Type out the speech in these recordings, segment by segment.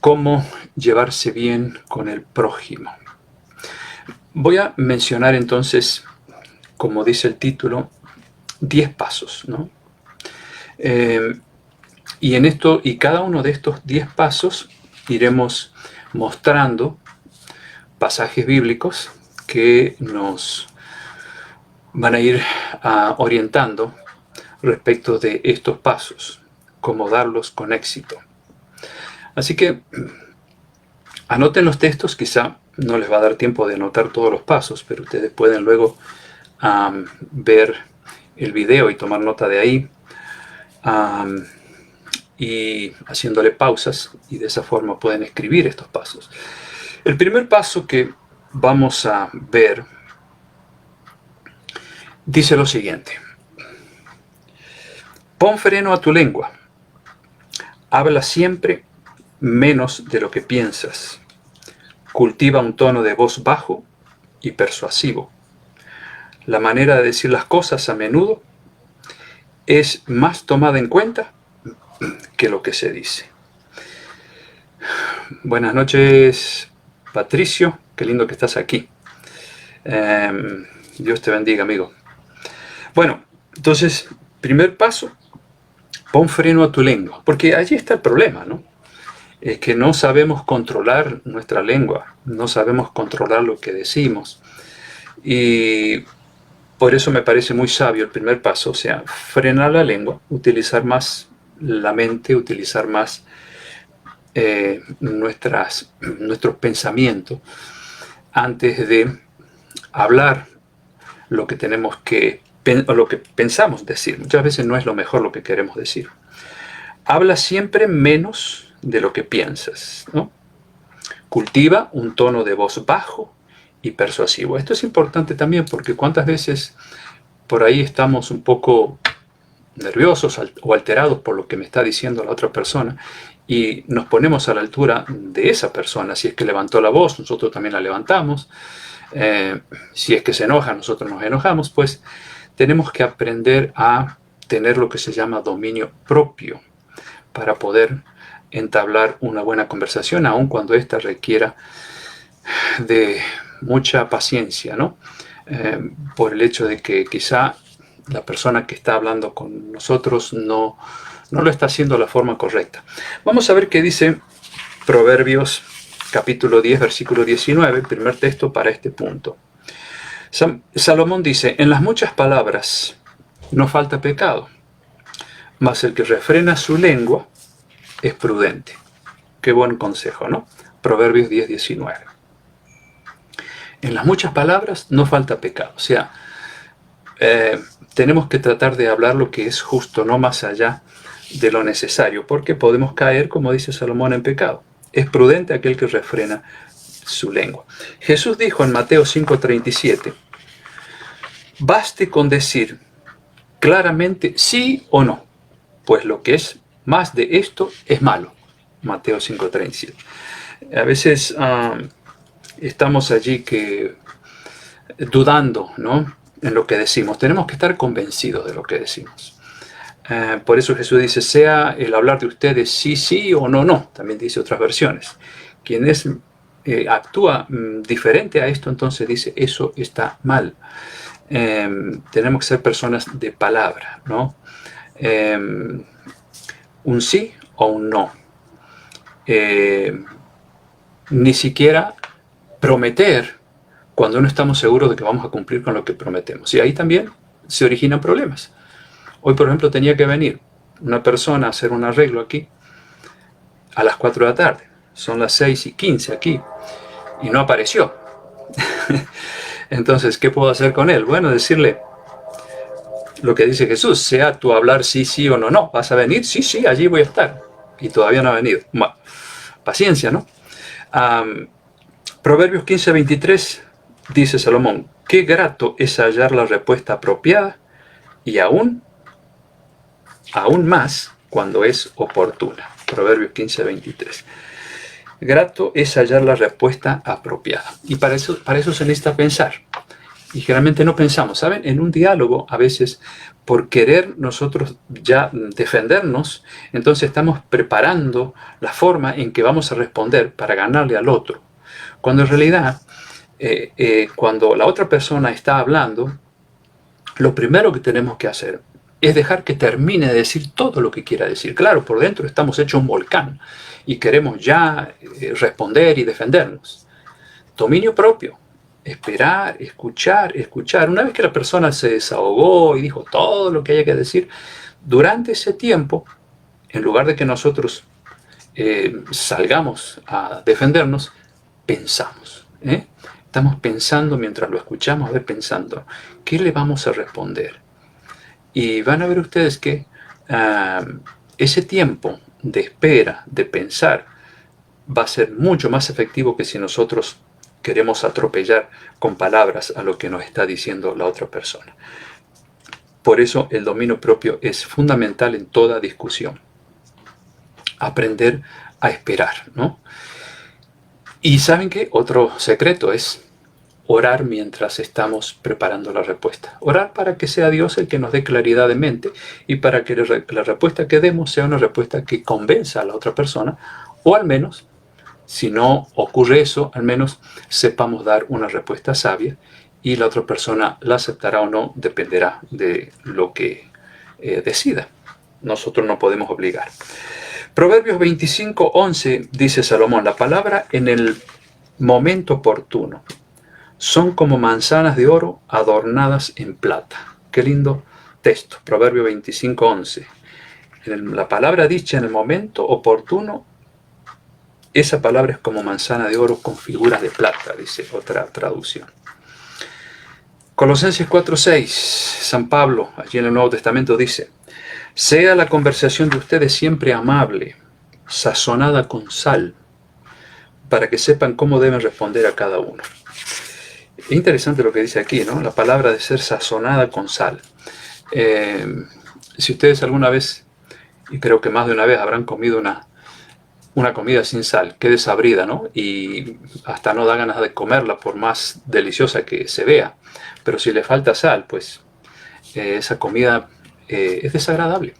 cómo llevarse bien con el prójimo. Voy a mencionar entonces, como dice el título, 10 pasos, ¿no? Y cada uno de estos 10 pasos iremos mostrando pasajes bíblicos que nos van a ir orientando respecto de estos pasos, cómo darlos con éxito. Así que anoten los textos, quizá no les va a dar tiempo de anotar todos los pasos, pero ustedes pueden luego ver el video y tomar nota de ahí, y haciéndole pausas, y de esa forma pueden escribir estos pasos. El primer paso que vamos a ver dice lo siguiente: pon freno a tu lengua, habla siempre menos de lo que piensas, cultiva un tono de voz bajo y persuasivo. La manera de decir las cosas a menudo es más tomada en cuenta que lo que se dice. Buenas noches, Patricio, qué lindo que estás aquí. Dios te bendiga, amigo. Bueno, entonces, primer paso, pon freno a tu lengua, porque allí está el problema, ¿no? Es que no sabemos controlar nuestra lengua, no sabemos controlar lo que decimos. Y por eso me parece muy sabio el primer paso, o sea, frenar la lengua, utilizar más la mente, utilizar más nuestros pensamientos antes de hablar lo que tenemos o lo que pensamos decir. Muchas veces no es lo mejor lo que queremos decir. Habla siempre menos de lo que piensas, ¿no? Cultiva un tono de voz bajo y persuasivo. Esto es importante también porque cuántas veces por ahí estamos un poco nerviosos o alterados por lo que me está diciendo la otra persona y nos ponemos a la altura de esa persona. Si es que levantó la voz, nosotros también la levantamos. Si es que se enoja, nosotros nos enojamos. Pues tenemos que aprender a tener lo que se llama dominio propio para poder entablar una buena conversación, aun cuando ésta requiera de mucha paciencia, ¿no? Por el hecho de que quizá la persona que está hablando con nosotros no lo está haciendo de la forma correcta. Vamos a ver qué dice Proverbios capítulo 10, versículo 19, el primer texto para este punto. Salomón dice: en las muchas palabras no falta pecado, mas el que refrena su lengua es prudente. Qué buen consejo, ¿no? Proverbios 10, 19. En las muchas palabras no falta pecado. O sea, tenemos que tratar de hablar lo que es justo, no más allá de lo necesario, porque podemos caer, como dice Salomón, en pecado. Es prudente aquel que refrena su lengua. Jesús dijo en Mateo 5:37, baste con decir claramente sí o no, pues lo que es más de esto es malo. Mateo 5:37. A veces estamos allí dudando, ¿no?, en lo que decimos. Tenemos que estar convencidos de lo que decimos. Por eso Jesús dice: sea el hablar de ustedes sí, sí o no, no. También dice otras versiones. Quien actúa diferente a esto, entonces dice: eso está mal. Tenemos que ser personas de palabra, ¿no? Un sí o un no. Ni siquiera prometer cuando no estamos seguros de que vamos a cumplir con lo que prometemos. Y ahí también se originan problemas. Hoy, por ejemplo, tenía que venir una persona a hacer un arreglo aquí a las 4 de la tarde. Son las 6:15 aquí y no apareció. Entonces, ¿qué puedo hacer con él? Bueno, decirle lo que dice Jesús: sea tu hablar sí, sí o no, no. ¿Vas a venir? Sí, sí, allí voy a estar. Y todavía no ha venido. Bueno, paciencia, ¿no? Proverbios 15:23 dice Salomón: qué grato es hallar la respuesta apropiada y aún más cuando es oportuna. Proverbios 15:23. Grato es hallar la respuesta apropiada. Y para eso se necesita pensar. Y generalmente no pensamos, ¿saben? En un diálogo, a veces, por querer nosotros ya defendernos, entonces estamos preparando la forma en que vamos a responder para ganarle al otro. Cuando en realidad, cuando la otra persona está hablando, lo primero que tenemos que hacer es dejar que termine de decir todo lo que quiera decir. Claro, por dentro estamos hechos un volcán y queremos ya responder y defendernos. Dominio propio. Esperar, escuchar, escuchar. Una vez que la persona se desahogó y dijo todo lo que haya que decir, durante ese tiempo, en lugar de que nosotros salgamos a defendernos, pensamos. Estamos pensando mientras lo escuchamos, a ver, pensando, ¿qué le vamos a responder? Y van a ver ustedes que ese tiempo de espera, de pensar, va a ser mucho más efectivo que si nosotros queremos atropellar con palabras a lo que nos está diciendo la otra persona. Por eso el dominio propio es fundamental en toda discusión. Aprender a esperar, ¿no? Y ¿saben qué? Otro secreto es orar mientras estamos preparando la respuesta. Orar para que sea Dios el que nos dé claridad de mente y para que la respuesta que demos sea una respuesta que convenza a la otra persona, o al menos, si no ocurre eso, al menos sepamos dar una respuesta sabia y la otra persona la aceptará o no, dependerá de lo que decida. Nosotros no podemos obligar. Proverbios 25:11 dice Salomón, la palabra en el momento oportuno son como manzanas de oro adornadas en plata. Qué lindo texto, Proverbio 25:11. La palabra dicha en el momento oportuno, esa palabra es como manzana de oro con figuras de plata, dice otra traducción. Colosenses 4:6, San Pablo, allí en el Nuevo Testamento dice, sea la conversación de ustedes siempre amable, sazonada con sal, para que sepan cómo deben responder a cada uno. Es interesante lo que dice aquí, ¿no? La palabra de ser sazonada con sal. Si ustedes alguna vez, y creo que más de una vez, habrán comido una comida sin sal, qué desabrida, ¿no? Y hasta no da ganas de comerla por más deliciosa que se vea. Pero si le falta sal, pues esa comida es desagradable.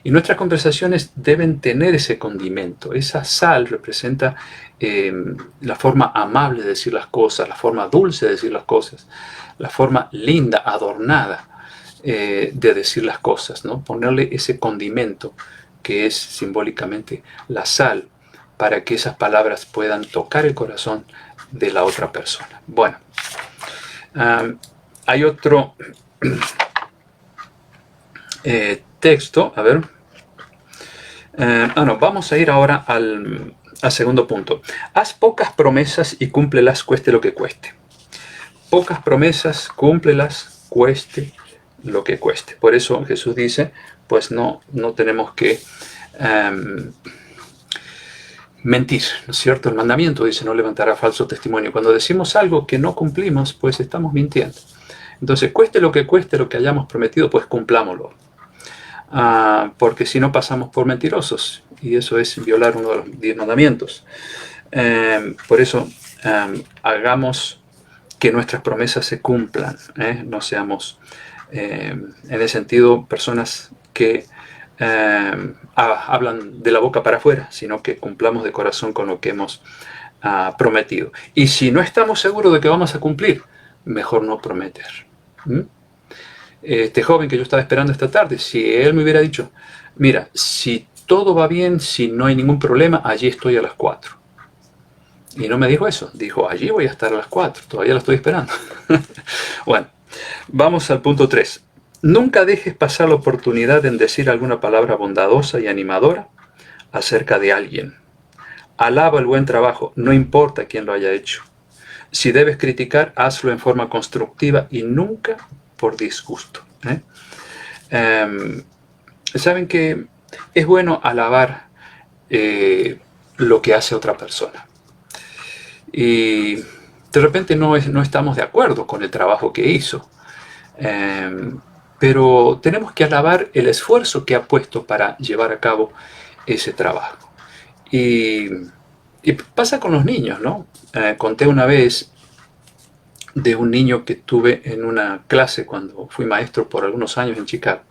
Y nuestras conversaciones deben tener ese condimento. Esa sal representa la forma amable de decir las cosas, la forma dulce de decir las cosas, la forma linda, adornada de decir las cosas, ¿no? Ponerle ese condimento que es simbólicamente la sal para que esas palabras puedan tocar el corazón de la otra persona. Bueno, hay otro texto, a ver. No, vamos a ir ahora al segundo punto. Haz pocas promesas y cúmplelas cueste lo que cueste. Pocas promesas, cúmplelas cueste lo que cueste. Por eso Jesús dice, pues no tenemos que mentir, ¿no es cierto? El mandamiento dice, no levantará falso testimonio. Cuando decimos algo que no cumplimos, pues estamos mintiendo. Entonces, cueste lo que hayamos prometido, pues cumplámoslo. Porque si no pasamos por mentirosos, y eso es violar uno de los 10 mandamientos. Por eso hagamos que nuestras promesas se cumplan, no seamos en ese sentido personas que hablan de la boca para afuera, sino que cumplamos de corazón con lo que hemos prometido. Y si no estamos seguros de que vamos a cumplir, mejor no prometer. Este joven que yo estaba esperando esta tarde, si él me hubiera dicho, mira, si todo va bien, si no hay ningún problema, allí estoy a las 4. Y no me dijo eso, dijo, allí voy a estar a las 4, todavía la estoy esperando. Bueno, vamos al punto 3. Nunca dejes pasar la oportunidad en decir alguna palabra bondadosa y animadora acerca de alguien. Alaba el buen trabajo, no importa quién lo haya hecho. Si debes criticar, hazlo en forma constructiva y nunca por disgusto. Saben que es bueno alabar lo que hace otra persona. Y de repente no estamos de acuerdo con el trabajo que hizo. Pero tenemos que alabar el esfuerzo que ha puesto para llevar a cabo ese trabajo. Y pasa con los niños, ¿no? Conté una vez de un niño que tuve en una clase cuando fui maestro por algunos años en Chicago.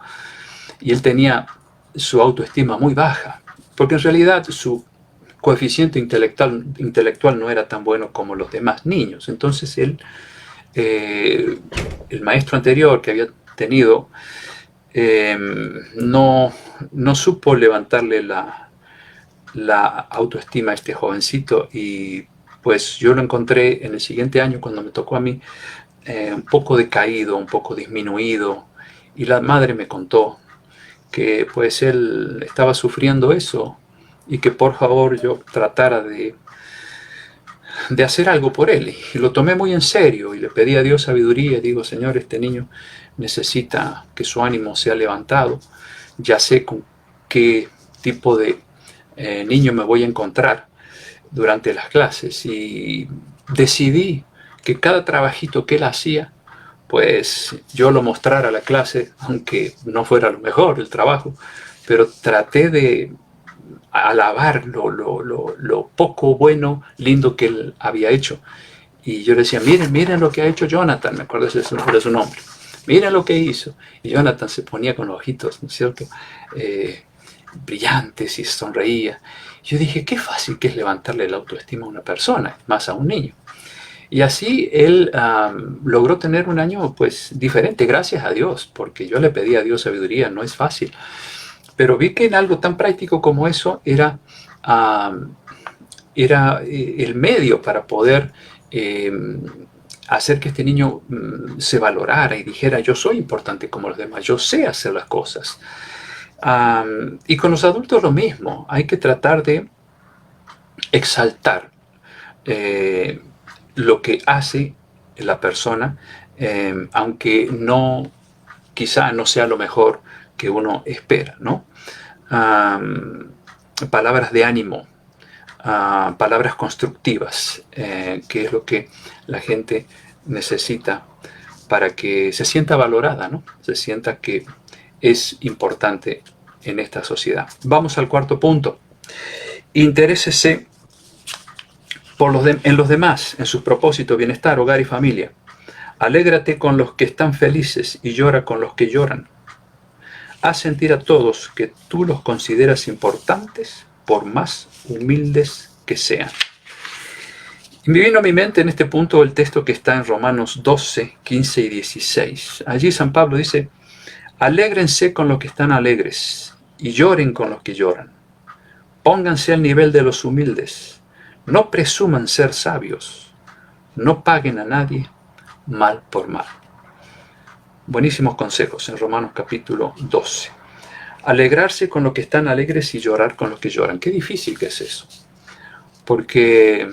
Y él tenía su autoestima muy baja, porque en realidad su coeficiente intelectual no era tan bueno como los demás niños. Entonces él, el maestro anterior que había tenido, no supo levantarle la autoestima a este jovencito, y pues yo lo encontré en el siguiente año cuando me tocó a mí, un poco decaído, un poco disminuido, y la madre me contó que pues él estaba sufriendo eso y que por favor yo tratara de hacer algo por él. Y lo tomé muy en serio y le pedí a Dios sabiduría. Digo, Señor, este niño necesita que su ánimo sea levantado. Ya sé con qué tipo de niño me voy a encontrar durante las clases, y decidí que cada trabajito que él hacía, pues yo lo mostrara a la clase, aunque no fuera lo mejor el trabajo, pero traté de alabar lo poco bueno, lindo que él había hecho. Y yo le decía, miren lo que ha hecho Jonathan, me acuerdo de su nombre, miren lo que hizo. Y Jonathan se ponía con los ojitos, ¿no es cierto?, brillantes, y sonreía. Yo dije, qué fácil que es levantarle la autoestima a una persona, más a un niño. Y así él logró tener un año pues diferente, gracias a Dios, porque yo le pedí a Dios sabiduría, no es fácil. Pero vi que en algo tan práctico como eso era el medio para poder hacer que este niño se valorara y dijera, yo soy importante como los demás, yo sé hacer las cosas. Y con los adultos lo mismo, hay que tratar de exaltar lo que hace la persona, aunque quizá no sea lo mejor que uno espera, ¿no? Palabras de ánimo, palabras constructivas, que es lo que la gente necesita para que se sienta valorada, ¿no? Se sienta que es importante en esta sociedad. Vamos al cuarto punto. Interésese en los demás, en sus propósitos, bienestar, hogar y familia. Alégrate con los que están felices y llora con los que lloran. Haz sentir a todos que tú los consideras importantes, por más humildes que sean. Y me vino a mi mente en este punto el texto que está en Romanos 12, 15 y 16. Allí San Pablo dice, alégrense con los que están alegres y lloren con los que lloran. Pónganse al nivel de los humildes. No presuman ser sabios. No paguen a nadie mal por mal. Buenísimos consejos en Romanos capítulo 12. Alegrarse con los que están alegres y llorar con los que lloran. Qué difícil que es eso. Porque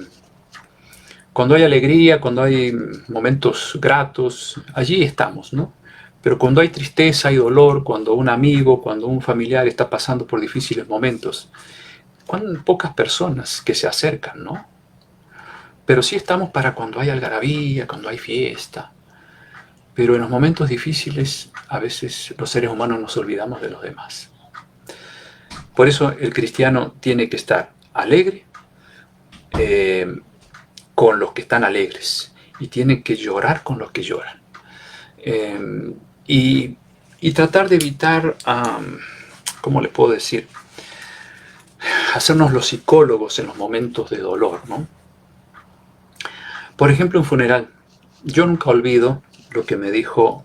cuando hay alegría, cuando hay momentos gratos, allí estamos, ¿no? Pero cuando hay tristeza y dolor, cuando un amigo, cuando un familiar está pasando por difíciles momentos, cuán pocas personas que se acercan, ¿no? Pero sí estamos para cuando hay algarabía, cuando hay fiesta. Pero en los momentos difíciles, a veces los seres humanos nos olvidamos de los demás. Por eso el cristiano tiene que estar alegre con los que están alegres, y tiene que llorar con los que lloran. Y tratar de evitar, ¿cómo le puedo decir?, hacernos los psicólogos en los momentos de dolor, ¿no? Por ejemplo, un funeral. Yo nunca olvido lo que me dijo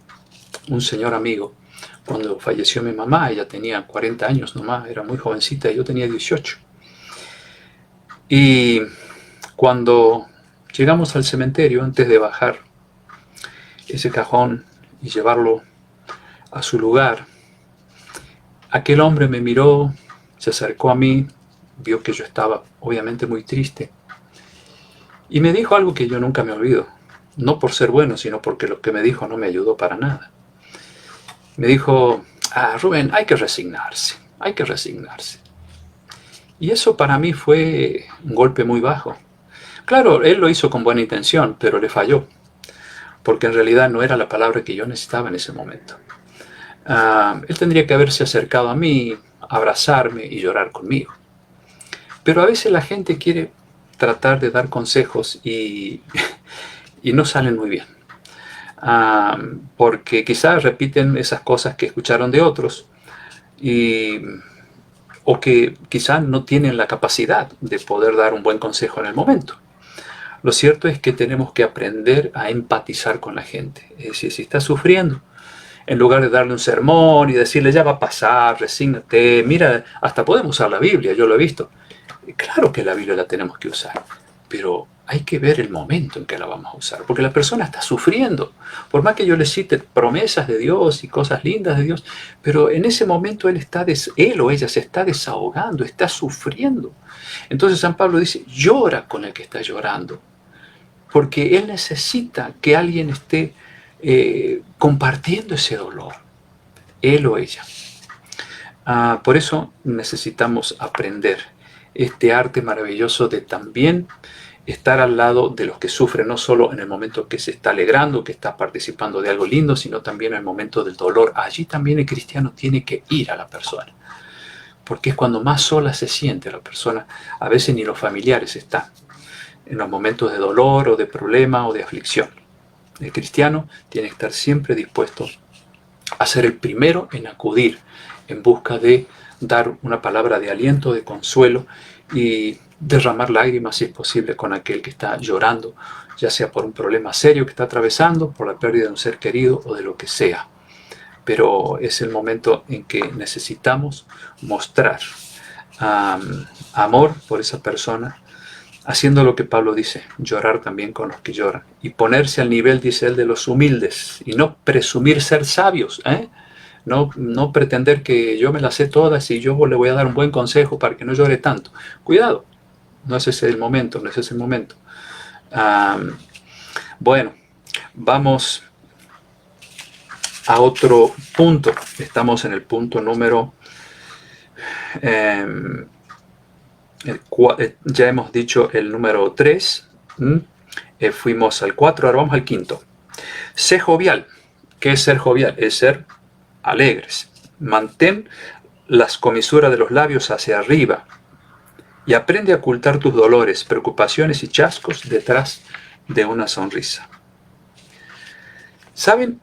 un señor amigo cuando falleció mi mamá. Ella tenía 40 años nomás, era muy jovencita, y yo tenía 18. Y cuando llegamos al cementerio, antes de bajar ese cajón y llevarlo a su lugar, aquel hombre me miró, se acercó a mí, vio que yo estaba obviamente muy triste, y me dijo algo que yo nunca me olvido, no por ser bueno, sino porque lo que me dijo no me ayudó para nada. Me dijo, Rubén, hay que resignarse, hay que resignarse. Y eso para mí fue un golpe muy bajo. Claro, él lo hizo con buena intención, pero le falló, porque en realidad no era la palabra que yo necesitaba en ese momento. Él tendría que haberse acercado a mí, abrazarme y llorar conmigo. Pero a veces la gente quiere tratar de dar consejos y no salen muy bien. porque quizás repiten esas cosas que escucharon de otros o que quizás no tienen la capacidad de poder dar un buen consejo en el momento. Lo cierto es que tenemos que aprender a empatizar con la gente. Es decir, si está sufriendo, en lugar de darle un sermón y decirle ya va a pasar, resígnate, mira, hasta podemos usar la Biblia, yo lo he visto. Claro que la Biblia la tenemos que usar, pero hay que ver el momento en que la vamos a usar, porque la persona está sufriendo. Por más que yo le cite promesas de Dios y cosas lindas de Dios, pero en ese momento él o ella se está desahogando, está sufriendo. Entonces San Pablo dice, llora con el que está llorando, porque él necesita que alguien esté compartiendo ese dolor, él o ella. Por eso necesitamos aprender este arte maravilloso de también estar al lado de los que sufren, no solo en el momento que se está alegrando, que está participando de algo lindo, sino también en el momento del dolor. Allí también el cristiano tiene que ir a la persona, porque es cuando más sola se siente la persona. A veces ni los familiares están en los momentos de dolor o de problema o de aflicción. El cristiano tiene que estar siempre dispuesto a ser el primero en acudir en busca de dar una palabra de aliento, de consuelo y derramar lágrimas si es posible con aquel que está llorando, ya sea por un problema serio que está atravesando, por la pérdida de un ser querido o de lo que sea. Pero es el momento en que necesitamos mostrar amor por esa persona, haciendo lo que Pablo dice, llorar también con los que lloran. Y ponerse al nivel, dice él, de los humildes. Y no presumir ser sabios. No pretender que yo me las sé todas y yo le voy a dar un buen consejo para que no llore tanto. Cuidado, no es ese el momento, no es ese el momento. Bueno, vamos a otro punto. Estamos en el punto número... ya hemos dicho el número 3, fuimos al 4, ahora vamos al 5. Sé jovial. ¿Qué es ser jovial? Es ser alegres. Mantén las comisuras de los labios hacia arriba y aprende a ocultar tus dolores, preocupaciones y chascos detrás de una sonrisa. ¿Saben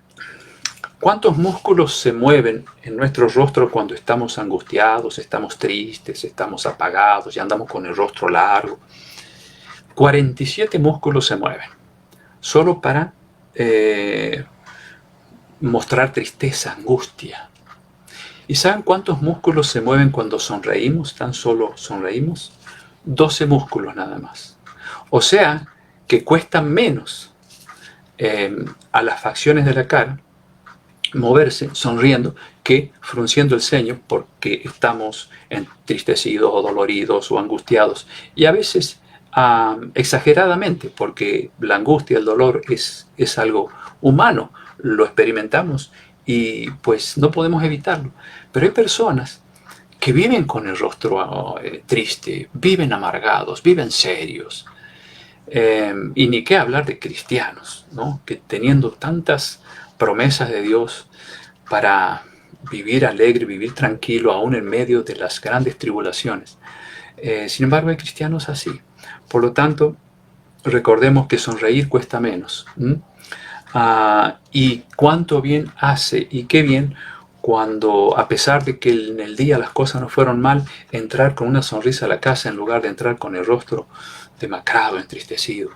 cuántos músculos se mueven en nuestro rostro cuando estamos angustiados, estamos tristes, estamos apagados y andamos con el rostro largo? 47 músculos se mueven solo para mostrar tristeza, angustia. ¿Y saben cuántos músculos se mueven cuando sonreímos? Tan solo sonreímos. 12 músculos nada más. O sea que cuesta menos a las facciones de la cara moverse sonriendo que frunciendo el ceño porque estamos entristecidos o doloridos o angustiados. Y a veces exageradamente, porque la angustia, el dolor es algo humano, lo experimentamos y pues no podemos evitarlo. Pero hay personas que viven con el rostro triste, viven amargados, viven serios. Y ni qué hablar de cristianos, ¿no? Que teniendo tantas promesas de Dios para vivir alegre, vivir tranquilo, aún en medio de las grandes tribulaciones. Sin embargo, hay cristianos así. Por lo tanto, recordemos que sonreír cuesta menos. Y cuánto bien hace y qué bien cuando, a pesar de que en el día las cosas no fueron mal, entrar con una sonrisa a la casa en lugar de entrar con el rostro demacrado, entristecido.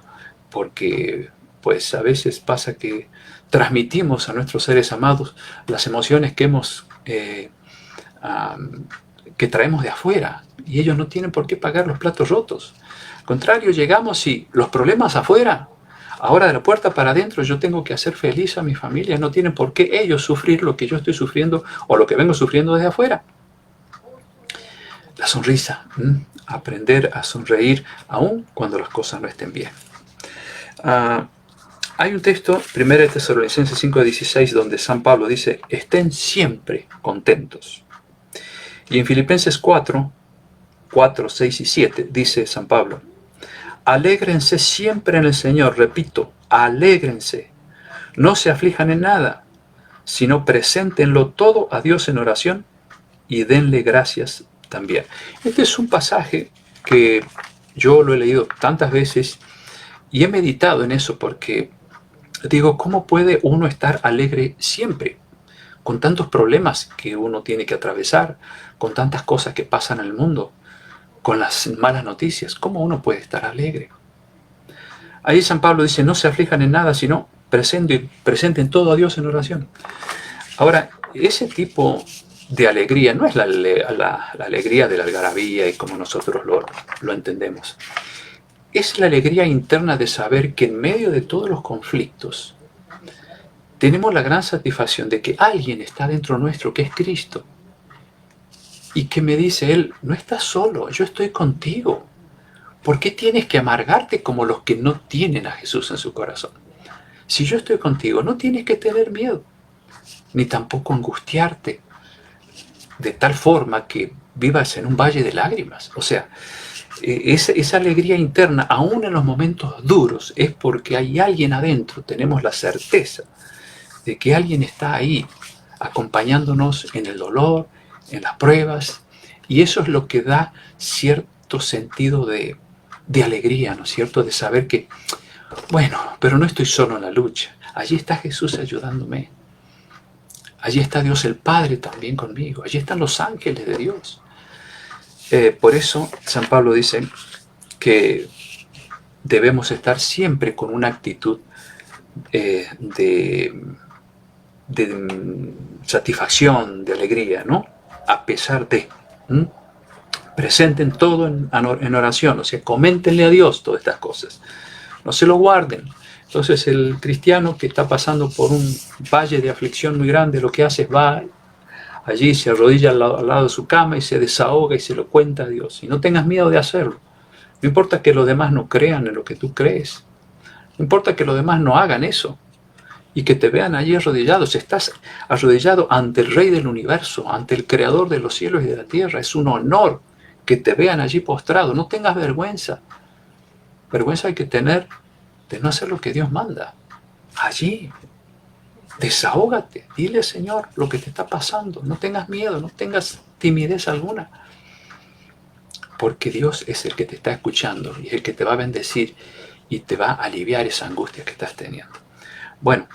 Porque pues a veces pasa que transmitimos a nuestros seres amados las emociones que que traemos de afuera, y ellos no tienen por qué pagar los platos rotos. Al contrario, llegamos y los problemas afuera, ahora de la puerta para adentro yo tengo que hacer feliz a mi familia, no tienen por qué ellos sufrir lo que yo estoy sufriendo o lo que vengo sufriendo desde afuera. La sonrisa, aprender a sonreír aún cuando las cosas no estén bien. Hay un texto, 1 Tesalonicenses 5:16, donde San Pablo dice, estén siempre contentos. Y en Filipenses 4, 6 y 7, dice San Pablo, alégrense siempre en el Señor, repito, alégrense, no se aflijan en nada, sino preséntenlo todo a Dios en oración y denle gracias también. Este es un pasaje que yo lo he leído tantas veces y he meditado en eso porque Digo, ¿cómo puede uno estar alegre siempre? Con tantos problemas que uno tiene que atravesar, con tantas cosas que pasan en el mundo, con las malas noticias, ¿cómo uno puede estar alegre? Ahí San Pablo dice, no se aflijan en nada, sino presenten todo a Dios en oración. Ahora, ese tipo de alegría no es la alegría de la algarabía y como nosotros lo entendemos. Es la alegría interna de saber que en medio de todos los conflictos tenemos la gran satisfacción de que alguien está dentro nuestro, que es Cristo, y que me dice Él, no estás solo, yo estoy contigo. ¿Por qué tienes que amargarte como los que no tienen a Jesús en su corazón? Si yo estoy contigo, no tienes que tener miedo, ni tampoco angustiarte, de tal forma que vivas en un valle de lágrimas. O sea, esa alegría interna, aún en los momentos duros, es porque hay alguien adentro, tenemos la certeza de que alguien está ahí, acompañándonos en el dolor, en las pruebas, y eso es lo que da cierto sentido de alegría, ¿no es cierto? De saber que, bueno, pero no estoy solo en la lucha, allí está Jesús ayudándome, allí está Dios el Padre también conmigo, allí están los ángeles de Dios. Por eso San Pablo dice que debemos estar siempre con una actitud de satisfacción, de alegría, ¿no? A pesar de. Presenten todo en oración, o sea, coméntenle a Dios todas estas cosas. No se lo guarden. Entonces el cristiano que está pasando por un valle de aflicción muy grande, lo que hace es va allí, se arrodilla al lado de su cama y se desahoga y se lo cuenta a Dios. Y no tengas miedo de hacerlo. No importa que los demás no crean en lo que tú crees. No importa que los demás no hagan eso. Y que te vean allí arrodillados. Estás arrodillado ante el Rey del Universo, ante el Creador de los cielos y de la tierra. Es un honor que te vean allí postrado. No tengas vergüenza. Vergüenza hay que tener de no hacer lo que Dios manda. Allí, desahógate. Dile, Señor, lo que te está pasando. No tengas miedo, no tengas timidez alguna. Porque Dios es el que te está escuchando y el que te va a bendecir y te va a aliviar esa angustia que estás teniendo. Bueno,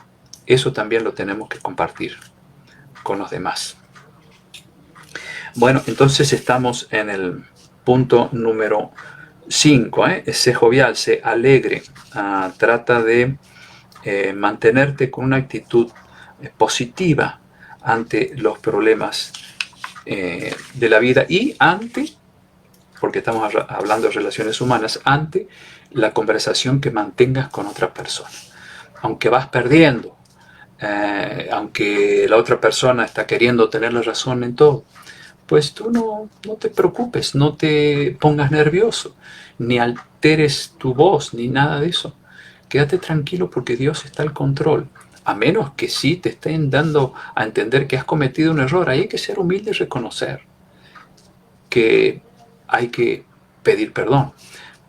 eso también lo tenemos que compartir con los demás. Bueno, entonces estamos en el punto número 5. Sé jovial, sé alegre. Trata de mantenerte con una actitud positiva ante los problemas de la vida y porque estamos hablando de relaciones humanas, ante la conversación que mantengas con otra persona. Aunque vas perdiendo, aunque la otra persona está queriendo tener la razón en todo, pues tú no te preocupes, no te pongas nervioso, ni alteres tu voz, ni nada de eso. Quédate tranquilo porque Dios está al control. A menos que sí te estén dando a entender que has cometido un error, ahí hay que ser humilde y reconocer que hay que pedir perdón.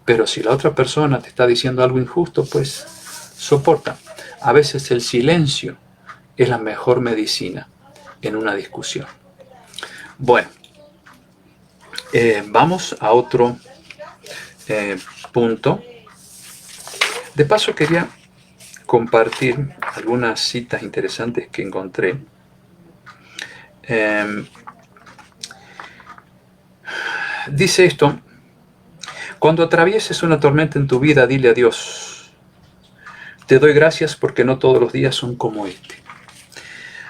Pero si la otra persona te está diciendo algo injusto, pues soporta. A veces el silencio es la mejor medicina en una discusión. Bueno, vamos a otro punto. De paso quería compartir algunas citas interesantes que encontré. Dice esto: cuando atravieses una tormenta en tu vida, dile a Dios, te doy gracias porque no todos los días son como este.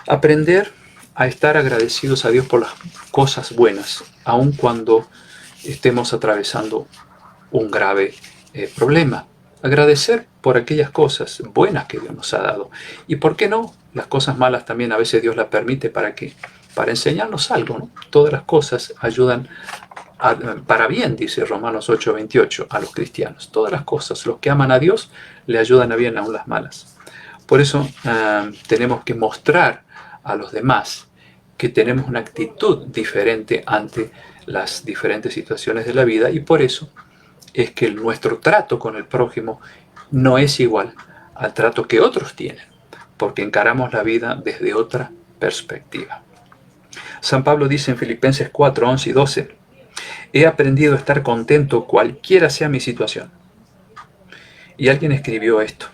Aprender a estar agradecidos a Dios por las cosas buenas, aun cuando estemos atravesando un grave problema. Agradecer por aquellas cosas buenas que Dios nos ha dado. Y por qué no, las cosas malas también a veces Dios las permite para enseñarnos algo, ¿no? Todas las cosas ayudan para bien, dice Romanos 8:28, a los cristianos. Todas las cosas, los que aman a Dios, le ayudan a bien aún las malas. Por eso tenemos que mostrar a los demás que tenemos una actitud diferente ante las diferentes situaciones de la vida, y por eso es que nuestro trato con el prójimo no es igual al trato que otros tienen, porque encaramos la vida desde otra perspectiva. San Pablo dice en Filipenses 4:11 y 12, he aprendido a estar contento cualquiera sea mi situación. Y alguien escribió esto: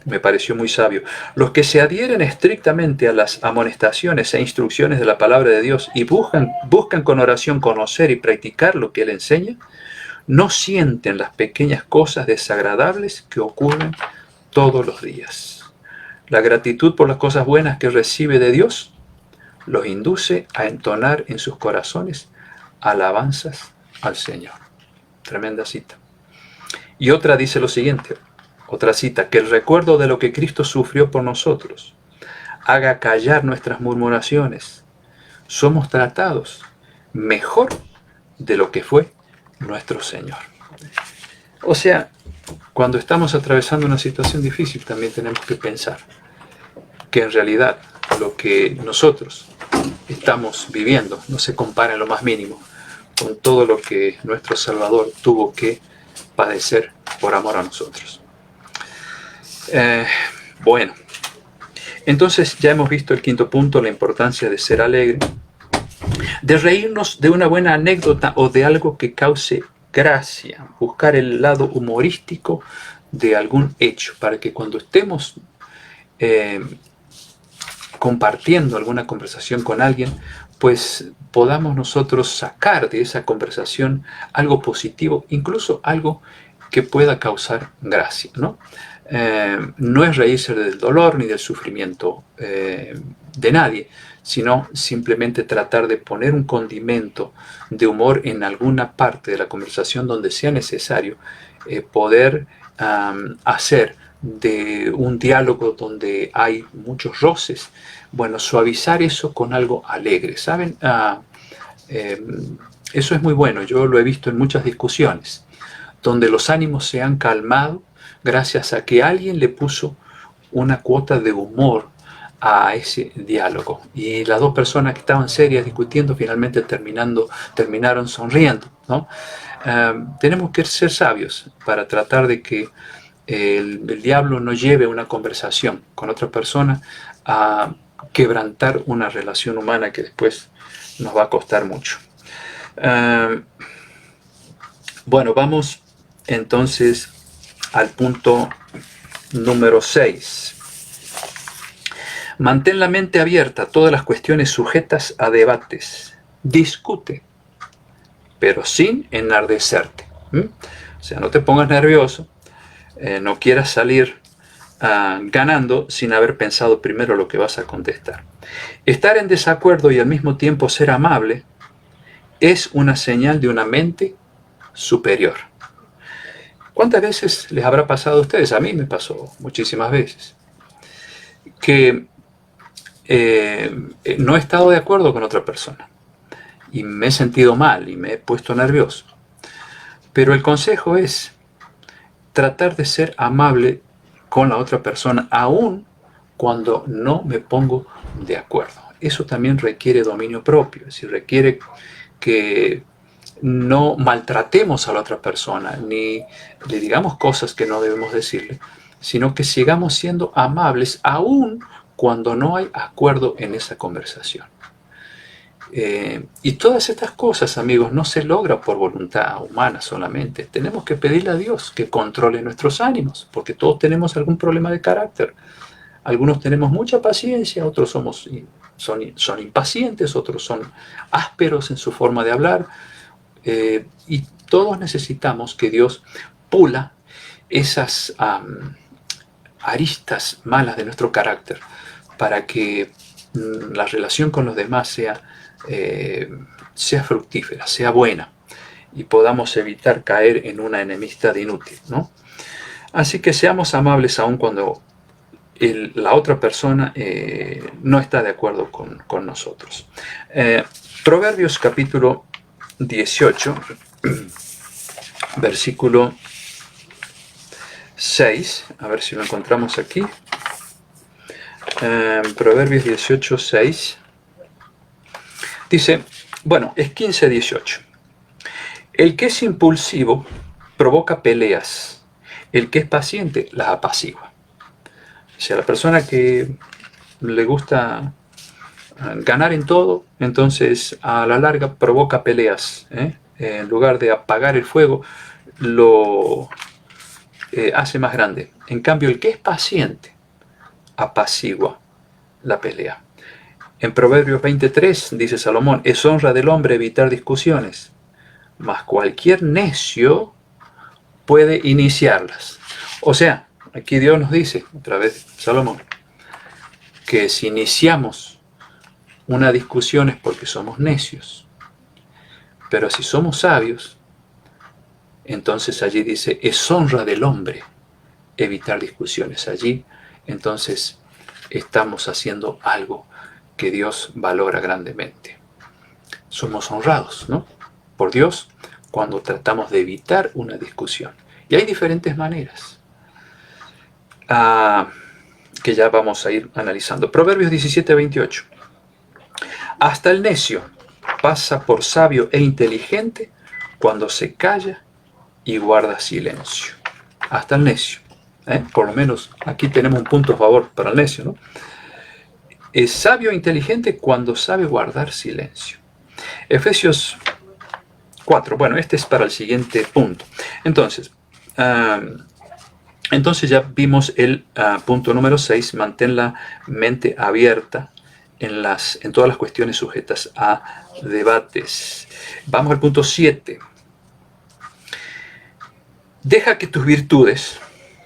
Me pareció muy sabio. Los que se adhieren estrictamente a las amonestaciones e instrucciones de la palabra de Dios y buscan con oración conocer y practicar lo que Él enseña, no sienten las pequeñas cosas desagradables que ocurren todos los días. La gratitud por las cosas buenas que recibe de Dios los induce a entonar en sus corazones alabanzas al Señor. Tremenda cita. Y otra dice lo siguiente, otra cita, que el recuerdo de lo que Cristo sufrió por nosotros haga callar nuestras murmuraciones. Somos tratados mejor de lo que fue nuestro Señor. O sea, cuando estamos atravesando una situación difícil, también tenemos que pensar que en realidad lo que nosotros estamos viviendo no se compara en lo más mínimo con todo lo que nuestro Salvador tuvo que padecer por amor a nosotros. Bueno, entonces ya hemos visto el quinto punto, la importancia de ser alegre, de reírnos de una buena anécdota o de algo que cause gracia, buscar el lado humorístico de algún hecho, para que cuando estemos compartiendo alguna conversación con alguien, pues podamos nosotros sacar de esa conversación algo positivo, incluso algo que pueda causar gracia, ¿no? No es reírse del dolor ni del sufrimiento de nadie, sino simplemente tratar de poner un condimento de humor en alguna parte de la conversación donde sea necesario, poder hacer de un diálogo donde hay muchos roces, bueno, suavizar eso con algo alegre, ¿saben? Eso es muy bueno, yo lo he visto en muchas discusiones, donde los ánimos se han calmado gracias a que alguien le puso una cuota de humor a ese diálogo. Y las dos personas que estaban serias discutiendo finalmente terminaron sonriendo, ¿no? Tenemos que ser sabios para tratar de que el diablo no lleve una conversación con otra persona a quebrantar una relación humana que después nos va a costar mucho. Bueno, vamos entonces al punto número 6. Mantén la mente abierta a todas las cuestiones sujetas a debates. Discute, pero sin enardecerte. O sea, no te pongas nervioso, no quieras salir ganando sin haber pensado primero lo que vas a contestar. Estar en desacuerdo y al mismo tiempo ser amable es una señal de una mente superior. ¿Cuántas veces les habrá pasado a ustedes? A mí me pasó muchísimas veces que no he estado de acuerdo con otra persona y me he sentido mal y me he puesto nervioso. Pero el consejo es tratar de ser amable con la otra persona, aun cuando no me pongo de acuerdo. Eso también requiere dominio propio, es decir, requiere que no maltratemos a la otra persona, ni le digamos cosas que no debemos decirle, sino que sigamos siendo amables aun cuando no hay acuerdo en esa conversación. Y todas estas cosas, amigos, no se logra por voluntad humana solamente. Tenemos que pedirle a Dios que controle nuestros ánimos, porque todos tenemos algún problema de carácter. Algunos tenemos mucha paciencia, otros son impacientes, otros son ásperos en su forma de hablar. Y todos necesitamos que Dios pula esas aristas malas de nuestro carácter para que la relación con los demás sea fructífera, sea buena y podamos evitar caer en una enemistad inútil, ¿no? Así que seamos amables aun cuando la otra persona no está de acuerdo con nosotros. Proverbios capítulo 18, versículo 6, a ver si lo encontramos aquí. Proverbios 18, 6. Dice, bueno, es 15, 18. El que es impulsivo provoca peleas. El que es paciente las apacigua. O sea, la persona que le gusta ganar en todo, entonces a la larga provoca peleas. En lugar de apagar el fuego, lo hace más grande. En cambio, el que es paciente apacigua la pelea. En Proverbios 23 dice Salomón, es honra del hombre evitar discusiones, mas cualquier necio puede iniciarlas. O sea, aquí Dios nos dice, otra vez Salomón, que si iniciamos una discusión es porque somos necios. Pero si somos sabios, entonces allí dice, es honra del hombre evitar discusiones. Allí, entonces, estamos haciendo algo que Dios valora grandemente. Somos honrados, ¿no?, por Dios cuando tratamos de evitar una discusión. Y hay diferentes maneras que ya vamos a ir analizando. Proverbios 17:28. Hasta el necio pasa por sabio e inteligente cuando se calla y guarda silencio. Hasta el necio. Por lo menos aquí tenemos un punto a favor para el necio, ¿no? Es sabio e inteligente cuando sabe guardar silencio. Efesios 4. Bueno, este es para el siguiente punto. Entonces ya vimos el punto número 6. Mantén la mente abierta en todas las cuestiones sujetas a debates. Vamos al punto 7. Deja que tus virtudes,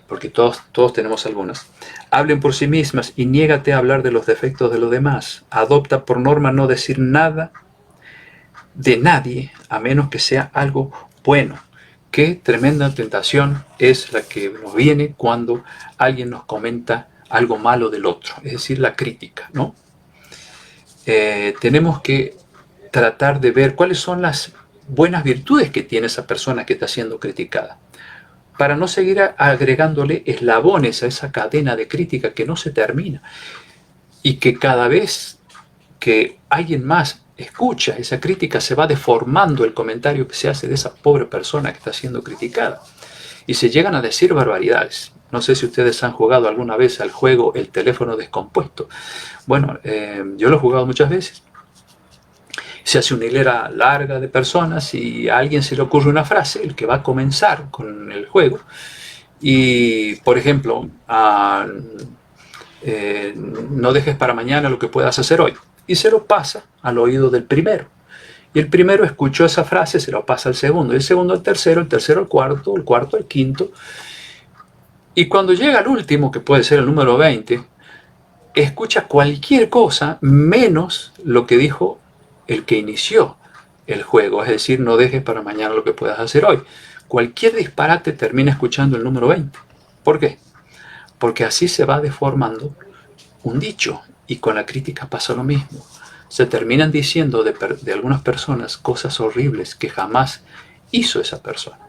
porque todos tenemos algunas, hablen por sí mismas y niégate a hablar de los defectos de los demás. Adopta por norma no decir nada de nadie a menos que sea algo bueno. Qué tremenda tentación es la que nos viene cuando alguien nos comenta algo malo del otro, es decir, la crítica, ¿no? Tenemos que tratar de ver cuáles son las buenas virtudes que tiene esa persona que está siendo criticada, para no seguir agregándole eslabones a esa cadena de crítica que no se termina y que cada vez que alguien más escucha esa crítica se va deformando el comentario que se hace de esa pobre persona que está siendo criticada y se llegan a decir barbaridades. No sé si ustedes han jugado alguna vez al juego El teléfono descompuesto. Bueno, yo lo he jugado muchas veces. Se hace una hilera larga de personas y a alguien se le ocurre una frase, el que va a comenzar con el juego. Y, por ejemplo, no dejes para mañana lo que puedas hacer hoy. Y se lo pasa al oído del primero. Y el primero escuchó esa frase, se lo pasa al segundo, el segundo al tercero, el tercero al cuarto, el cuarto al quinto. Y cuando llega al último, que puede ser el número 20, escucha cualquier cosa menos lo que dijo el que inició el juego. Es decir, no dejes para mañana lo que puedas hacer hoy. Cualquier disparate termina escuchando el número 20. ¿Por qué? Porque así se va deformando un dicho. Y con la crítica pasa lo mismo. Se terminan diciendo de algunas personas cosas horribles que jamás hizo esa persona.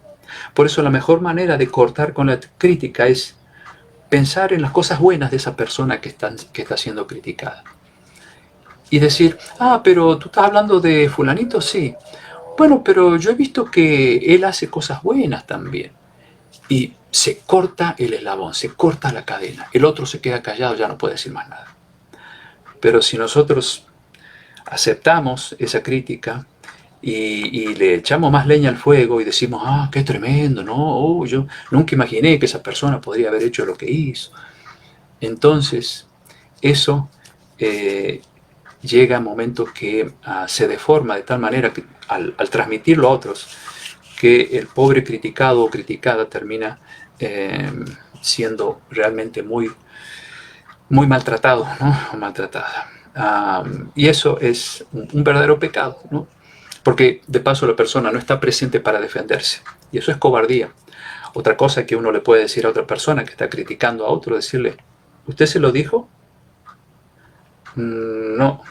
Por eso la mejor manera de cortar con la crítica es pensar en las cosas buenas de esa persona que está siendo criticada. Y decir, pero tú estás hablando de fulanito, sí. Bueno, pero yo he visto que él hace cosas buenas también. Y se corta el eslabón, se corta la cadena. El otro se queda callado, ya no puede decir más nada. Pero si nosotros aceptamos esa crítica y le echamos más leña al fuego y decimos, qué tremendo, no, yo nunca imaginé que esa persona podría haber hecho lo que hizo. Entonces, eso llega a momentos que se deforma de tal manera que al transmitirlo a otros, que el pobre criticado o criticada termina siendo realmente muy maltratado, ¿no? O maltratada. Y eso es un verdadero pecado, ¿no? Porque de paso la persona no está presente para defenderse. Y eso es cobardía. Otra cosa que uno le puede decir a otra persona que está criticando a otro, decirle, ¿usted se lo dijo? No.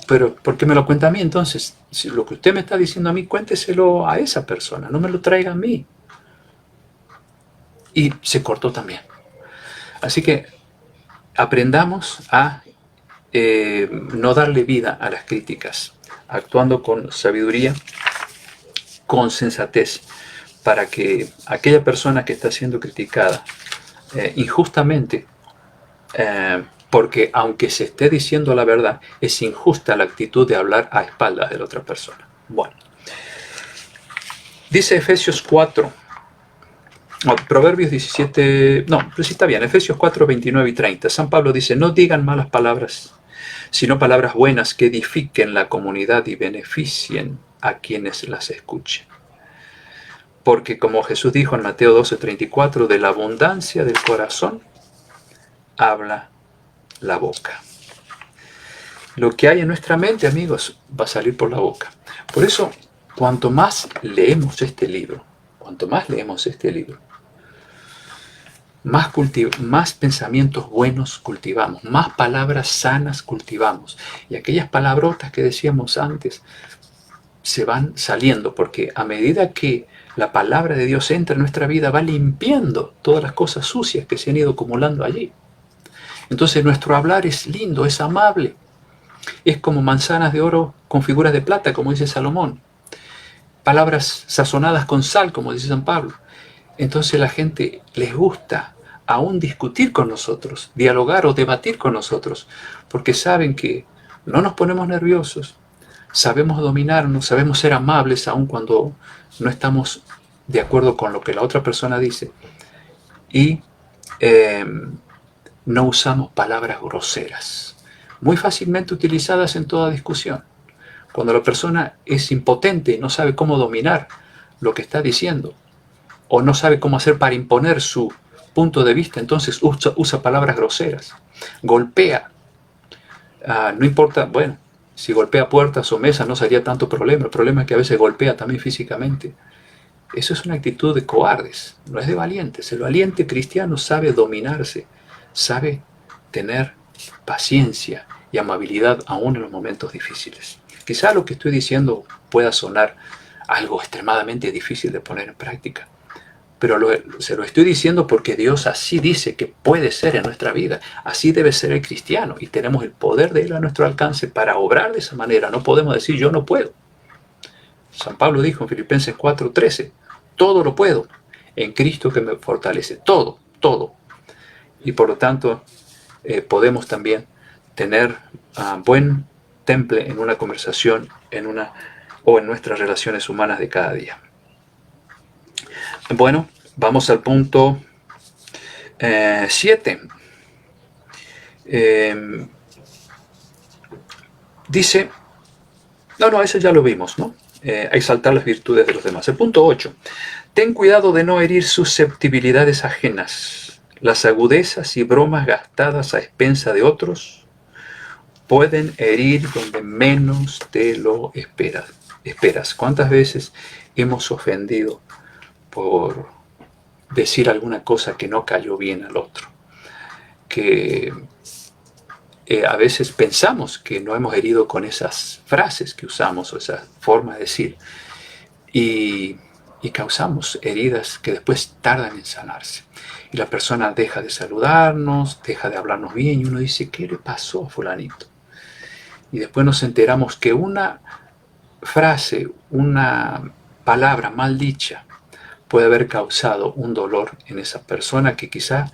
Pero ¿por qué me lo cuenta a mí entonces? Si lo que usted me está diciendo a mí, cuénteselo a esa persona, no me lo traiga a mí. Y se cortó también. Así que aprendamos a no darle vida a las críticas, actuando con sabiduría, con sensatez, para que aquella persona que está siendo criticada injustamente, porque aunque se esté diciendo la verdad, es injusta la actitud de hablar a espaldas de la otra persona. Bueno, dice Efesios 4, No, Proverbios 17, no, pero sí está bien, Efesios 4, 29 y 30. San Pablo dice, no digan malas palabras, sino palabras buenas que edifiquen la comunidad y beneficien a quienes las escuchen. Porque como Jesús dijo en Mateo 12, 34, de la abundancia del corazón habla la boca. Lo que hay en nuestra mente, amigos, va a salir por la boca. Por eso, cuanto más leemos este libro, más pensamientos buenos cultivamos, más palabras sanas cultivamos. Y aquellas palabrotas que decíamos antes se van saliendo, porque a medida que la palabra de Dios entra en nuestra vida, va limpiando todas las cosas sucias que se han ido acumulando allí. Entonces nuestro hablar es lindo, es amable. Es como manzanas de oro con figuras de plata, como dice Salomón. Palabras sazonadas con sal, como dice San Pablo. Entonces la gente les gusta aún discutir con nosotros, dialogar o debatir con nosotros, porque saben que no nos ponemos nerviosos, sabemos dominarnos, sabemos ser amables aun cuando no estamos de acuerdo con lo que la otra persona dice, y no usamos palabras groseras, muy fácilmente utilizadas en toda discusión. Cuando la persona es impotente y no sabe cómo dominar lo que está diciendo, o no sabe cómo hacer para imponer su punto de vista, entonces usa palabras groseras, golpea. No importa, bueno, si golpea puertas o mesas no sería tanto problema. El problema es que a veces golpea también físicamente. Eso es una actitud de cobardes, no es de valientes. El valiente cristiano sabe dominarse, sabe tener paciencia y amabilidad aún en los momentos difíciles. Quizá lo que estoy diciendo pueda sonar algo extremadamente difícil de poner en práctica, pero se lo estoy diciendo porque Dios así dice que puede ser en nuestra vida. Así debe ser el cristiano y tenemos el poder de Él a nuestro alcance para obrar de esa manera. No podemos decir yo no puedo. San Pablo dijo en Filipenses 4:13, todo lo puedo en Cristo que me fortalece. Todo, todo. Y por lo tanto podemos también tener buen temple en una conversación o en nuestras relaciones humanas de cada día. Bueno, vamos al punto 7. Dice, eso ya lo vimos, ¿no? Exaltar las virtudes de los demás. El punto 8. Ten cuidado de no herir susceptibilidades ajenas. Las agudezas y bromas gastadas a expensa de otros pueden herir donde menos te lo esperas. ¿Cuántas veces hemos ofendido por decir alguna cosa que no cayó bien al otro? Que a veces pensamos que no hemos herido con esas frases que usamos o esa forma de decir y causamos heridas que después tardan en sanarse. Y la persona deja de saludarnos, deja de hablarnos bien y uno dice, ¿qué le pasó a fulanito? Y después nos enteramos que una frase, una palabra mal dicha puede haber causado un dolor en esa persona que quizá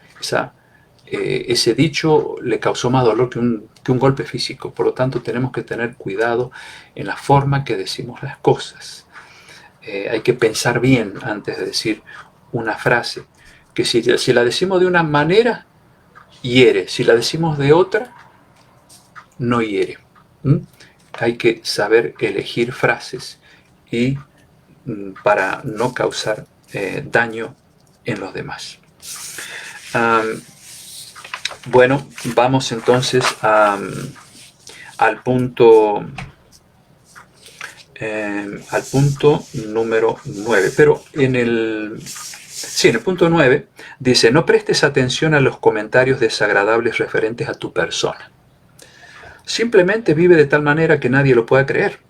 ese dicho le causó más dolor que un golpe físico. Por lo tanto, tenemos que tener cuidado en la forma que decimos las cosas. Hay que pensar bien antes de decir una frase, que si la decimos de una manera, hiere. Si la decimos de otra, no hiere. Hay que saber elegir frases y para no causar daño en los demás. Bueno, vamos entonces al punto número 9. Pero en el punto 9 dice, no prestes atención a los comentarios desagradables referentes a tu persona. Simplemente vive de tal manera que nadie lo pueda creer.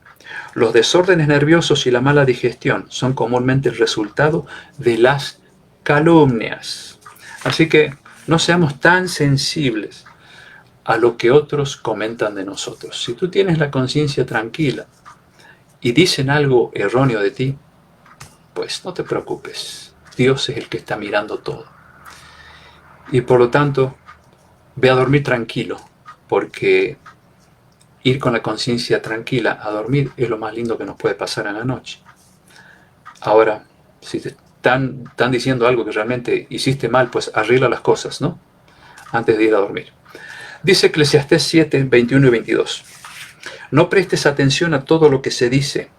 Los desórdenes nerviosos y la mala digestión son comúnmente el resultado de las calumnias. Así que no seamos tan sensibles a lo que otros comentan de nosotros. Si tú tienes la conciencia tranquila y dicen algo erróneo de ti, pues no te preocupes. Dios es el que está mirando todo. Y por lo tanto, ve a dormir tranquilo, porque ir con la conciencia tranquila a dormir es lo más lindo que nos puede pasar en la noche. Ahora, si están diciendo algo que realmente hiciste mal, pues arregla las cosas, ¿no? Antes de ir a dormir. Dice Eclesiastés 7, 21 y 22. No prestes atención a todo lo que se dice,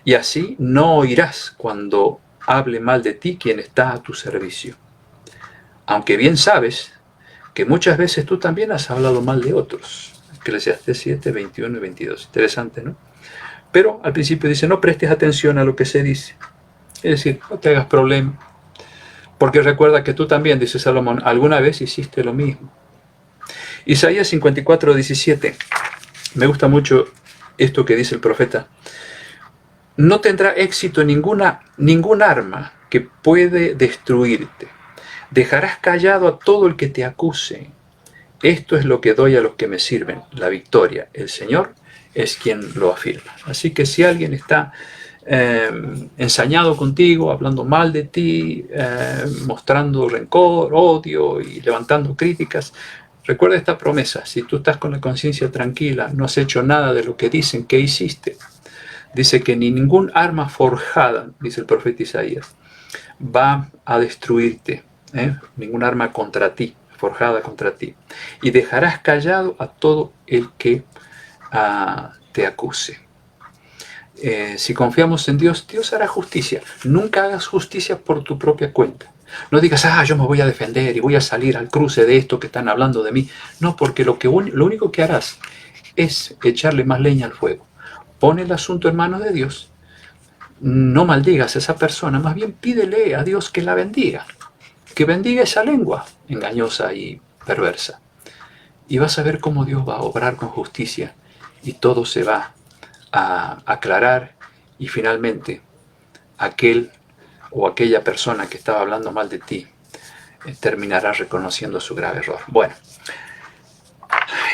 y así no oirás cuando hable mal de ti quien está a tu servicio. Aunque bien sabes que muchas veces tú también has hablado mal de otros. Eclesiastés 7, 21 y 22. Interesante, ¿no? Pero al principio dice, no prestes atención a lo que se dice. Es decir, no te hagas problema. Porque recuerda que tú también, dice Salomón, alguna vez hiciste lo mismo. Isaías 54, 17. Me gusta mucho esto que dice el profeta. No tendrá éxito ningún arma que puede destruirte. Dejarás callado a todo el que te acuse. Esto es lo que doy a los que me sirven, la victoria. El Señor es quien lo afirma. Así que si alguien está ensañado contigo, hablando mal de ti, mostrando rencor, odio y levantando críticas, recuerda esta promesa. Si tú estás con la conciencia tranquila, no has hecho nada de lo que dicen que hiciste, dice que ni ningún arma forjada, dice el profeta Isaías, va a destruirte, ningún arma contra ti, forjada contra ti. Y dejarás callado a todo el que te acuse. Si confiamos en Dios, Dios hará justicia. Nunca hagas justicia por tu propia cuenta. No digas, yo me voy a defender y voy a salir al cruce de esto que están hablando de mí. No, porque lo único que harás es echarle más leña al fuego. Pon el asunto en manos de Dios. No maldigas a esa persona, más bien pídele a Dios que la bendiga. Que bendiga esa lengua engañosa y perversa. Y vas a ver cómo Dios va a obrar con justicia y todo se va a aclarar y finalmente aquel o aquella persona que estaba hablando mal de ti terminará reconociendo su grave error. Bueno,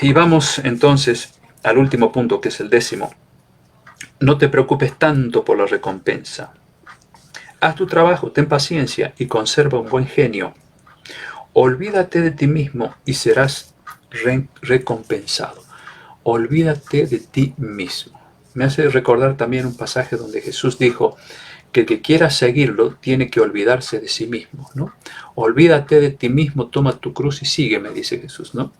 y vamos entonces al último punto, que es el 10. No te preocupes tanto por la recompensa. Haz tu trabajo, ten paciencia y conserva un buen genio. Olvídate de ti mismo y serás recompensado. Olvídate de ti mismo. Me hace recordar también un pasaje donde Jesús dijo que el que quiera seguirlo tiene que olvidarse de sí mismo, ¿no? Olvídate de ti mismo, toma tu cruz y sígueme, dice Jesús, ¿no?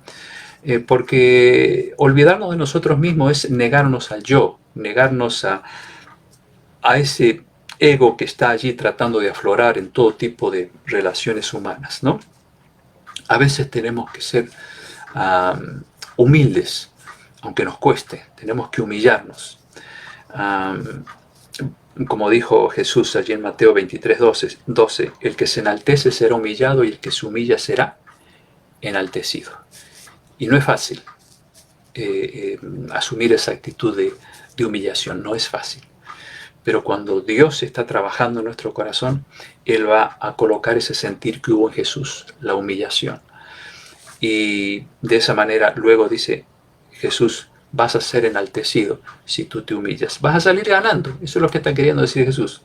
Porque olvidarnos de nosotros mismos es negarnos al yo, negarnos a ese ego que está allí tratando de aflorar en todo tipo de relaciones humanas, ¿no? A veces tenemos que ser humildes, aunque nos cueste, tenemos que humillarnos. Como dijo Jesús allí en Mateo 23, 12, el que se enaltece será humillado y el que se humilla será enaltecido. Y no es fácil asumir esa actitud de humillación, no es fácil. Pero cuando Dios está trabajando en nuestro corazón, Él va a colocar ese sentir que hubo en Jesús, la humillación. Y de esa manera luego dice Jesús, vas a ser enaltecido si tú te humillas. Vas a salir ganando, eso es lo que está queriendo decir Jesús.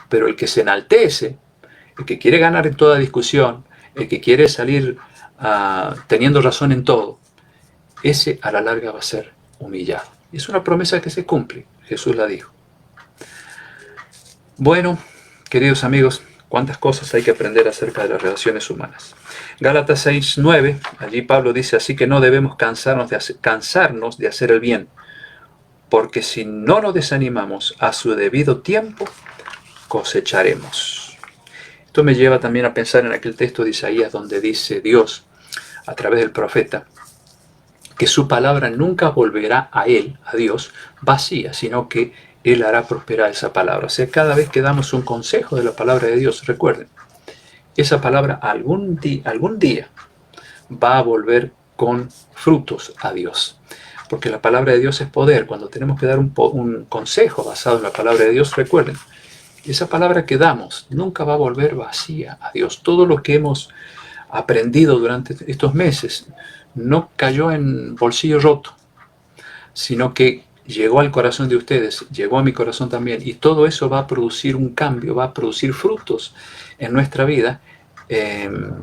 Pero el que se enaltece, el que quiere ganar en toda discusión, el que quiere salir teniendo razón en todo, ese a la larga va a ser humillado. Es una promesa que se cumple, Jesús la dijo. Bueno, queridos amigos, cuántas cosas hay que aprender acerca de las relaciones humanas. Gálatas 6, 9, allí Pablo dice, así que no debemos cansarnos de hacer el bien, porque si no nos desanimamos a su debido tiempo, cosecharemos. Esto me lleva también a pensar en aquel texto de Isaías donde dice Dios, a través del profeta, que su palabra nunca volverá a él, a Dios, vacía, sino que Él hará prosperar esa palabra. O sea, cada vez que damos un consejo de la palabra de Dios, recuerden, esa palabra algún día va a volver con frutos a Dios. Porque la palabra de Dios es poder. Cuando tenemos que dar un consejo basado en la palabra de Dios, recuerden, esa palabra que damos nunca va a volver vacía a Dios. Todo lo que hemos aprendido durante estos meses no cayó en bolsillo roto, sino que llegó al corazón de ustedes, llegó a mi corazón también, y todo eso va a producir un cambio, va a producir frutos en nuestra vida en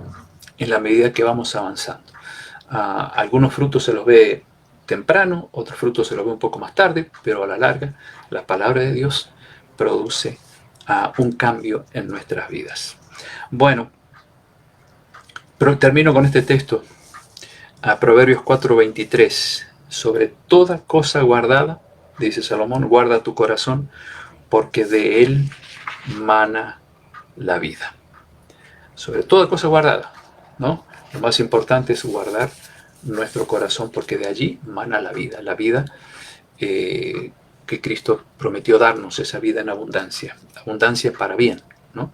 la medida que vamos avanzando. Algunos frutos se los ve temprano, otros frutos se los ve un poco más tarde, pero a la larga la palabra de Dios produce un cambio en nuestras vidas. Bueno, pero termino con este texto, a Proverbios 4:23. Sobre toda cosa guardada, dice Salomón, guarda tu corazón, porque de él mana la vida. Sobre toda cosa guardada, ¿no? Lo más importante es guardar nuestro corazón, porque de allí mana la vida que Cristo prometió darnos, esa vida en abundancia para bien, ¿no?